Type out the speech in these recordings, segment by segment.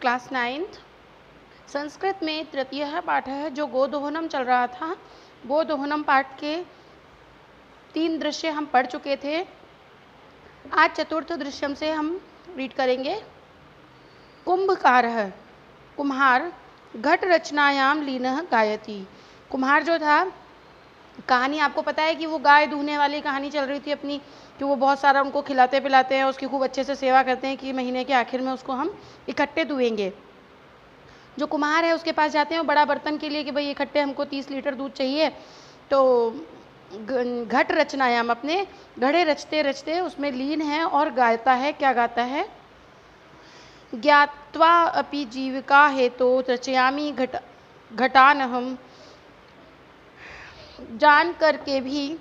Class 9th Sanskrit में तृतीय पाठ है जो गोदोहनम चल रहा था। गोदोहनम पाठ के 3 दृश्य हम पढ़ चुके थे। आज चतुर्थ दृश्यम से हम रीड करेंगे। कुंभकारः कुम्हार घट रचनायाम लीनः गायति। कुम्हार जो था, कहानी आपको पता है कि वो गाय दूहने वाली कहानी चल रही थी अपनी, कि वो बहुत सारा उनको खिलाते पिलाते हैं, उसकी खूब अच्छे से सेवा करते हैं कि महीने के आखिर में उसको हम इकट्ठे दुहेंगे। जो कुम्हार है उसके पास जाते हैं बड़ा बर्तन के लिए कि भाई इकट्ठे हमको 30 लीटर दूध चाहिए। तो घट रचनायाम अपने घड़े रचते रचते उसमें लीन है और गाता है। क्या गाता है? ज्ञात्वा अपि जीविका हेतु रचयामि घटानहम। जान करके भी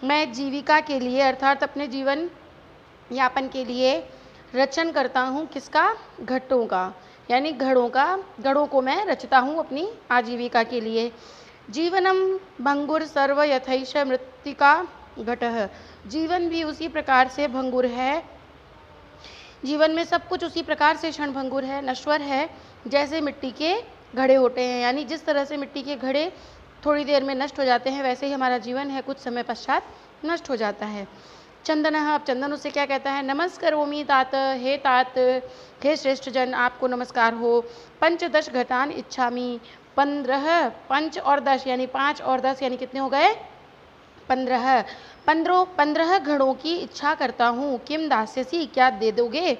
मैं जीविका के लिए अर्थात अपने जीवन यापन के लिए रचन करता हूँ। किसका? घटों का, यानी घड़ों को मैं रचता हूँ अपनी आजीविका के लिए। जीवनम भंगुर सर्व यथैष मृत्तिका घटः। जीवन भी उसी प्रकार से भंगुर है, जीवन में सब कुछ उसी प्रकार से क्षणभंगुर है, नश्वर है, जैसे मिट्टी के घड़े होते हैं। यानी जिस तरह से मिट्टी के घड़े थोड़ी देर में नष्ट हो जाते हैं, वैसे ही हमारा जीवन है, कुछ समय पश्चात नष्ट हो जाता है। चंदनः, अब चंदन उससे क्या कहता है? नमस्करोमि तात, हे तात, हे श्रेष्ठ जन, आपको नमस्कार हो। पंचदश घटान इच्छामि। 15, 5 और 10 यानी 5 और 10 यानी कितने हो गए? 15 घड़ों की इच्छा करता हूँ। किम दास्यसि, क्या दे दोगे?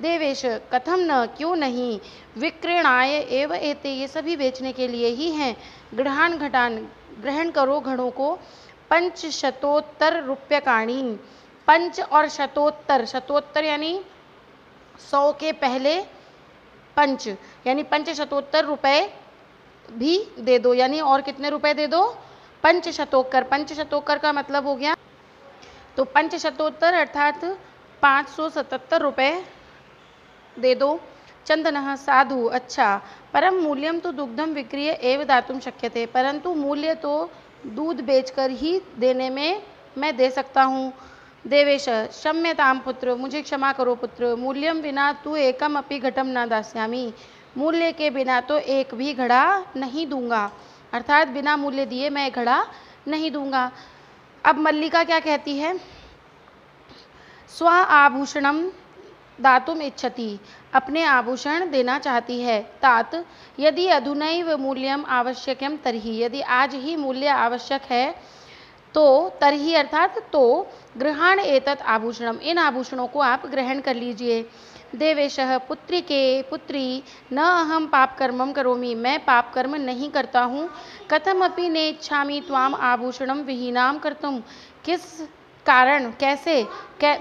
देवेश, कथम न, क्यों नहीं। विक्रयणाय एव एते, ये सभी बेचने के लिए ही हैं। गृहान घटान, ग्रहण करो घड़ों को। 500 रूप्यकाणि, 5 और शतोत्तर यानी 100 के पहले 5 यानी 500 रुपए भी दे दो। यानी और कितने रुपए दे दो? 500 का मतलब हो गया, तो 500 अर्थात 577 रुपए दे दो। चंदनः, साधु, अच्छा। परम मूल्यम तो दुग्धम विक्रिय एव दातुम शक्यते, परंतु मूल्य तो दूध बेचकर ही देने में मैं दे सकता हूँ। देवेश, क्षम्यताम पुत्र, मुझे क्षमा करो पुत्र। मूल्यम विना तु एकम अपि घटम न दास्यामि, मूल्य के बिना तो एक भी घड़ा नहीं दूंगा, अर्थात बिना मूल्य दिए मैं घड़ा नहीं दूंगा। अब मल्लिका क्या कहती है? स्व आभूषणम दातुम इच्छति, अपने आभूषण देना चाहती है। तात, यदि अधुनैव मूल्यम आवश्यकम तर्हि, यदि आज ही मूल्य आवश्यक है तो तर्हि अर्थात तो गृहाण एतत् आभूषणम, इन आभूषणों को आप ग्रहण कर लीजिए। देवेशः, पुत्री, न अहम पाप कर्मम करोमि, मैं पाप कर्म नहीं करता हूँ। कथमपि नेच्छामि त्वाम आभूषणम विहीनाम कर्तुम, किस कारण,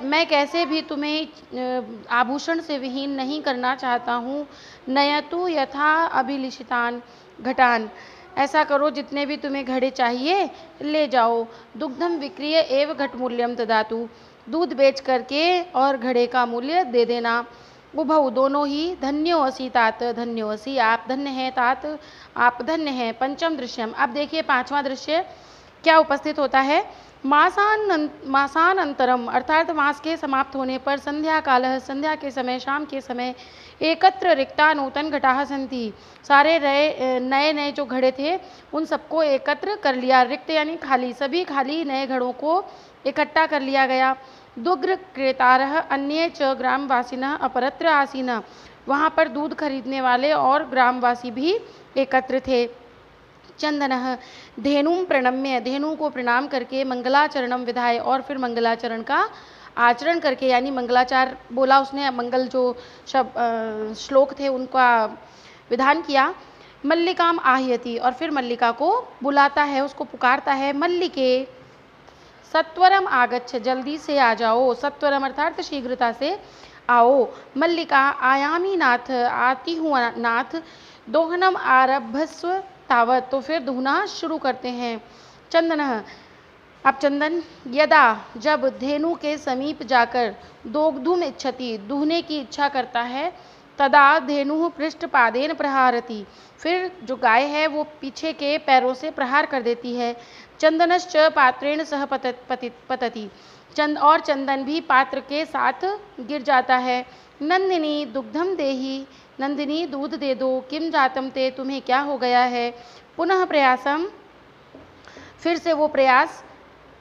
मैं कैसे भी तुम्हें आभूषण से विहीन नहीं करना चाहता हूँ। नयतु यथा अभिलिषितान घटान, ऐसा करो जितने भी तुम्हें घड़े चाहिए ले जाओ। दुग्धम विक्रिय एव घट मूल्यम ददातु, दूध बेच करके और घड़े का मूल्य दे देना। उभौ, दोनों ही। धन्यो असि तात, धन्यो असि, आप धन्य हैं तात, आप धन्य हैं। पंचम दृश्यम, अब देखिए 5वां दृश्य क्या उपस्थित होता है? मासानंतरम, अर्थात मास के समाप्त होने पर, संध्या कालः, संध्या के समय, शाम के समय, एकत्र रिक्ता नूतन घटाः सन्ति, सारे नए जो घड़े थे उन सबको एकत्र कर लिया। रिक्त यानी खाली, सभी खाली नए घड़ों को इकट्ठा कर लिया गया। दुग्ध क्रेतारः अन्ये च ग्रामवासिनः अपरत्र आसीनः, वहाँ पर दूध खरीदने वाले और ग्रामवासी भी एकत्र थे। चंदनः, धेनुम प्रणम्य, धेनु को प्रणाम करके, मंगलाचरणम विधाय, और फिर मंगलाचरण का आचरण करके, यानी मंगलाचार बोला उसने, मंगल जो श्लोक थे उनका विधान किया। मल्लिकाम आह्यति, और फिर मल्लिका को बुलाता है, उसको पुकारता है। मल्लिके सत्वरम आगच्छ, जल्दी से आ जाओ। सत्वरम अर्थात शीघ्रता से आओ। मल्लिका, आयामी नाथ, आती हूँ नाथ। दोहनम आरभस्व तावत, तो फिर दुहना शुरू करते हैं। चंदनः, अब चंदन, यदा, जब, धेनु के समीप जाकर, दोग्धुम इच्छति, दूहने की इच्छा करता है। तदा धेनु पृष्ठपादेन प्रहारति, फिर जो गाय है वो पीछे के पैरों से प्रहार कर देती है। चंदनश्च पात्रेण सह पतति, और चंदन भी पात्र के साथ गिर जाता है। नंदिनी दुग्धम देहि, नंदिनी दूध दे दो। किम जातम ते, तुम्हें क्या हो गया है। पुनः प्रयासम, फिर से वो प्रयास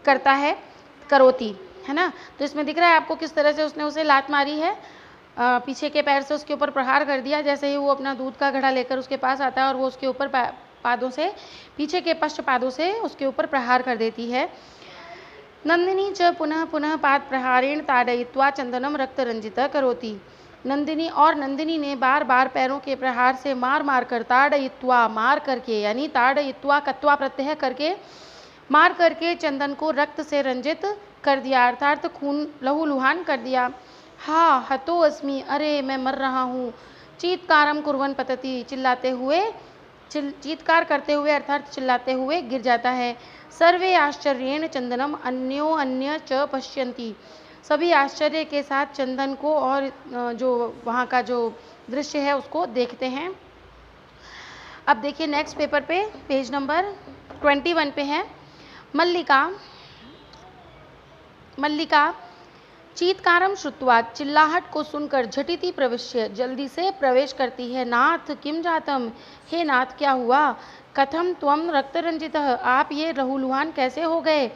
करता है, करोती, है ना। तो इसमें दिख रहा है आपको किस तरह से उसने उसे लात मारी है, पीछे के पैर से उसके ऊपर प्रहार कर दिया। जैसे ही वो अपना दूध का घड़ा लेकर उसके पास आता है और वो उसके ऊपर पादों से, पीछे के पश्च पादों से उसके ऊपर प्रहार कर देती है। नंदिनी च पुनः पुनः पाद प्रहारेण ताड़यित्वा चंदनम रक्त रंजित करोति। नंदिनी और नंदिनी ने बार बार पैरों के प्रहार से मार मार कर, ताड़यित्वा मार करके, यानी ताड़यित्वा कत्वा प्रत्यय करके, मार करके चंदन को रक्त से रंजित कर दिया, अर्थात खून लहूलुहान कर दिया। हा हतो अस्मि, अरे मैं मर रहा हूँ। चीत्कारम कुर्वन् पतति, चिल्लाते हुए, चीत्कार करते हुए अर्थात चिल्लाते हुए गिर जाता है। सर्वे आश्चर्येण चंदनम अन्यो अन्य च पश्यन्ति, सभी आश्चर्य के साथ चंदन को और जो वहाँ का जो दृश्य है उसको देखते हैं। अब देखिए नेक्स्ट पेपर पे पेज नंबर 21 पे है। मल्लिका, मल्लिका चीत्कारम श्रुत्वा, चिल्लाहट को सुनकर झटिति प्रविश्य, जल्दी से प्रवेश करती है। नाथ किम जातम, हे नाथ क्या हुआ। कथम त्वम रक्तरंजितः, आप ये लहूलुहान कैसे हो गए।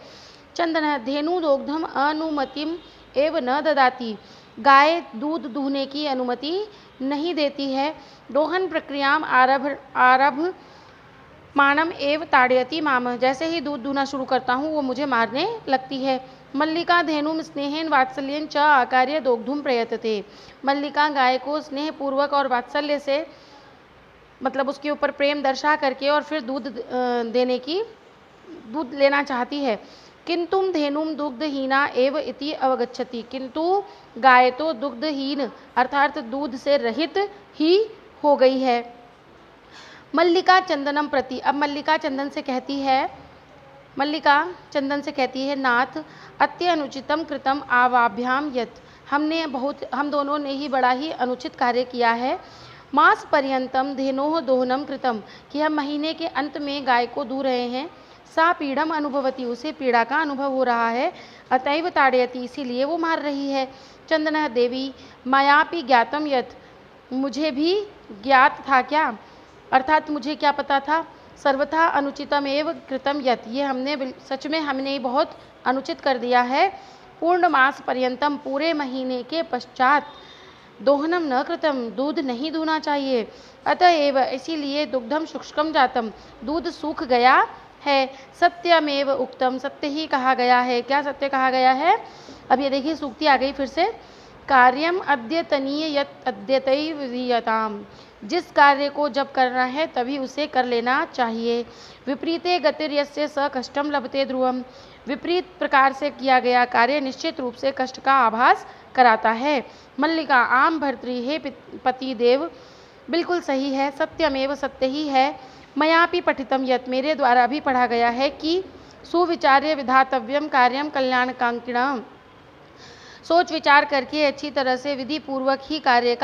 चंदन धेनु दोग्धम अनुमतिम एव न ददाति, गाय दूध दूहने की अनुमति नहीं देती है। दोहन प्रक्रियाम आरभ मानम एव ताड़यति माम, जैसे ही दूध दूहना शुरू करता हूँ वो मुझे मारने लगती है। मल्लिका धेनुम स्नेहेन वात्सल्यन च आकार्य दोग्धुम प्रयतते, मल्लिका गाय को स्नेह पूर्वक और वात्सल्य से, मतलब उसके ऊपर प्रेम दर्शा करके और फिर दूध लेना चाहती है। किंतु धेनुम दुग्धहीना एव इति अवगच्छति, किंतु गाय तो दुग्धहीन अर्थात दूध से रहित ही हो गई है। मल्लिका चंदनम प्रति, अब मल्लिका चंदन से कहती है, मल्लिका चंदन से कहती है, नाथ अत्यनुचितम कृतम आवाभ्याम यत्, हम दोनों ने ही बड़ा ही अनुचित कार्य किया है। मास पर्यंतम धेनोह दोहनम कृतम, कि हम महीने के अंत में गाय को दूह रहे हैं। सा पीड़म अनुभवती, उसे पीड़ा का अनुभव हो रहा है। अतैव ताड़यति, इसीलिए वो मार रही है। चंदन देवी मयापि ज्ञातम यत्, मुझे भी ज्ञात था क्या, अर्थात मुझे क्या पता था। सर्वथा अनुचितम एव कृतम यत्, ये सच में हमने बहुत अनुचित कर दिया है। पूर्ण मास पर्यंतम, पूरे महीने के पश्चात, दोहनम न कृतम, दूध नहीं दूहना चाहिए। अतएव, इसीलिए दुग्धम शुष्कम जातम, दूध सूख गया है। सत्यमेव उक्तम, सत्य ही कहा गया है। क्या सत्य कहा गया है, अब ये देखिए सूक्ति आ गई फिर से। कार्यम अद्यतनीय यत् अद्यतैव विधीयताम, जिस कार्य को जब करना है तभी उसे कर लेना चाहिए। विपरीते गतिर्यस्य स कष्टम लभते ध्रुवम, विपरीत प्रकार से किया गया कार्य निश्चित रूप से कष्ट का आभास कराता है। मल्लिका आम भर्तृ, हे पति देव, बिल्कुल सही है। सत्यमेव, सत्य ही है। मयापि पठितम यत्, मेरे द्वारा भी पढ़ा गया है कि सुविचार्य विधातव्यम कार्यम कल्याणकांक्षिणः, सोच विचार करके अच्छी तरह से विधि पूर्वक ही कार्य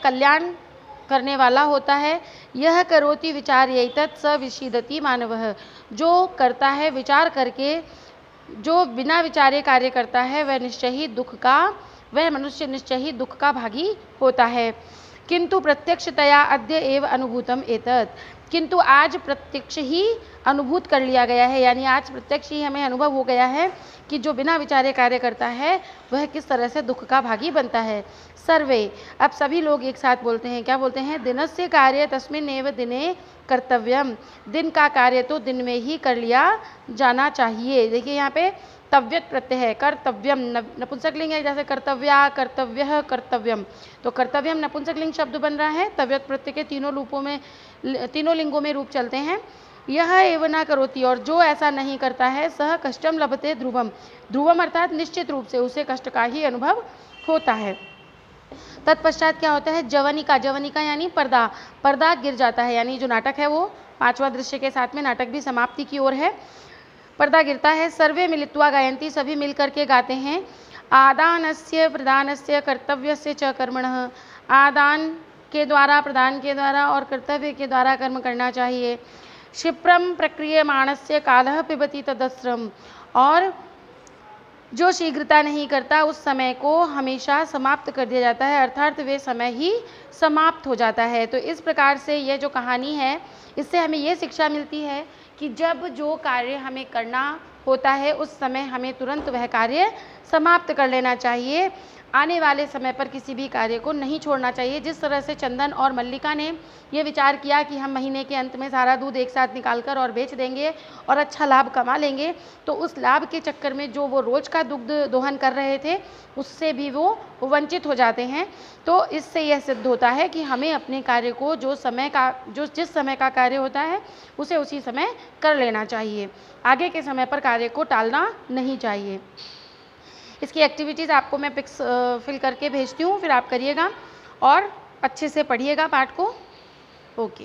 कल्याण करने वाला होता है। यह करोति विचार्यैतत् स विषीदति मानवः, जो करता है विचार करके, जो बिना विचारे कार्य करता है वह मनुष्य निश्चय ही दुख का भागी होता है। किंतु प्रत्यक्षतया अद्य एव अनुभूतम एतत्, किंतु आज प्रत्यक्ष ही अनुभूत कर लिया गया है, यानी आज प्रत्यक्ष ही हमें अनुभव हो गया है कि जो बिना विचारे कार्य करता है वह किस तरह से दुख का भागी बनता है। सर्वे, अब सभी लोग एक साथ बोलते हैं, क्या बोलते हैं, दिनस्य कार्य तस्मिन्नेव दिने कर्तव्यम, दिन का कार्य तो दिन में ही कर लिया जाना चाहिए। देखिए यहाँ पे तव्यत प्रत्यय है, कर्तव्यम नपुंसकलिंग है, जैसे कर्तव्या, कर्तव्यः, कर्तव्यम, तो कर्तव्यम नपुंसकलिंग शब्द बन रहा है। तव्यत प्रत्यय के तीनों लिंगों में रूप चलते हैं। यह एव न करोति, और जो ऐसा नहीं करता है, सह कष्टम लभते ध्रुवम, ध्रुवम अर्थात निश्चित रूप से उसे कष्ट का ही अनुभव होता है। तत्पश्चात क्या होता है, जवनिका, जवनिका यानी पर्दा, पर्दा गिर जाता है, यानी जो नाटक है वो 5वां दृश्य के साथ में नाटक भी समाप्ति की ओर है, पर्दा गिरता है। सर्वे मिलित्वा गायन्ति, सभी मिल करके गाते हैं। आदानस्य प्रदानस्य कर्तव्यस्य च कर्मणः, आदान के द्वारा, प्रदान के द्वारा और कर्तव्य के द्वारा कर्म करना चाहिए। क्षिप्रम प्रक्रियमाणस्य कालः पिबति तदस्रम, और जो शीघ्रता नहीं करता उस समय को हमेशा समाप्त कर दिया जाता है, अर्थात वे समय ही समाप्त हो जाता है। तो इस प्रकार से यह जो कहानी है, इससे हमें ये शिक्षा मिलती है कि जब जो कार्य हमें करना होता है उस समय हमें तुरंत वह कार्य समाप्त कर लेना चाहिए। आने वाले समय पर किसी भी कार्य को नहीं छोड़ना चाहिए। जिस तरह से चंदन और मल्लिका ने ये विचार किया कि हम महीने के अंत में सारा दूध एक साथ निकाल कर और बेच देंगे और अच्छा लाभ कमा लेंगे, तो उस लाभ के चक्कर में जो वो रोज का दुग्ध दोहन कर रहे थे उससे भी वो वंचित हो जाते हैं। तो इससे यह सिद्ध होता है कि हमें अपने कार्य को जिस समय का कार्य होता है उसे उसी समय कर लेना चाहिए। आगे के समय पर कार्य को टालना नहीं चाहिए। इसकी एक्टिविटीज़ आपको मैं पिक्स फिल करके भेजती हूँ, फिर आप करिएगा और अच्छे से पढ़िएगा पाठ को। ओके।